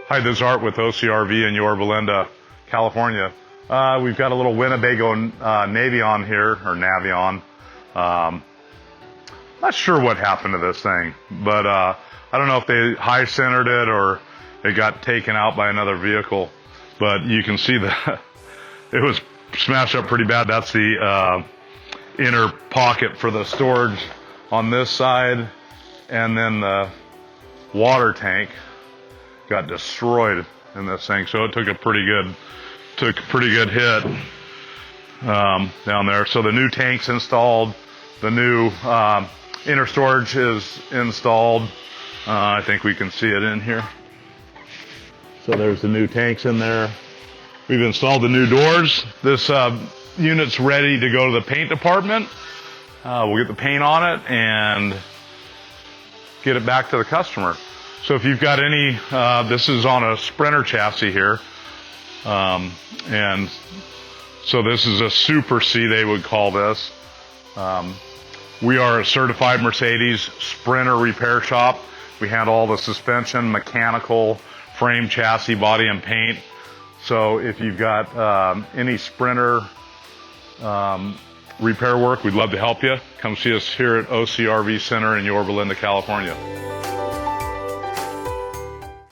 Hi, this is Art with OCRV in Yorba Linda, California. We've got a little Winnebago Navion here, or Navion. Not sure what happened to this thing, but I don't know if they high-centered it or it got taken out by another vehicle. But you can see that it was smashed up pretty bad. That's the inner pocket for the storage on this side, and then the water tank got destroyed in this thing. So it took a pretty good hit down there. So the new tank's installed, the new inner storage is installed. I think we can see it in here. So there's the new tanks in there. We've installed the new doors. This unit's ready to go to the paint department. We'll get the paint on it and get it back to the customer. So if you've got any, this is on a Sprinter chassis here. And so this is a Super C, they would call this. We are a certified Mercedes Sprinter repair shop. We handle all the suspension, mechanical, frame, chassis, body, and paint. So if you've got any Sprinter repair work, we'd love to help you. Come see us here at OCRV Center in Yorba Linda, California.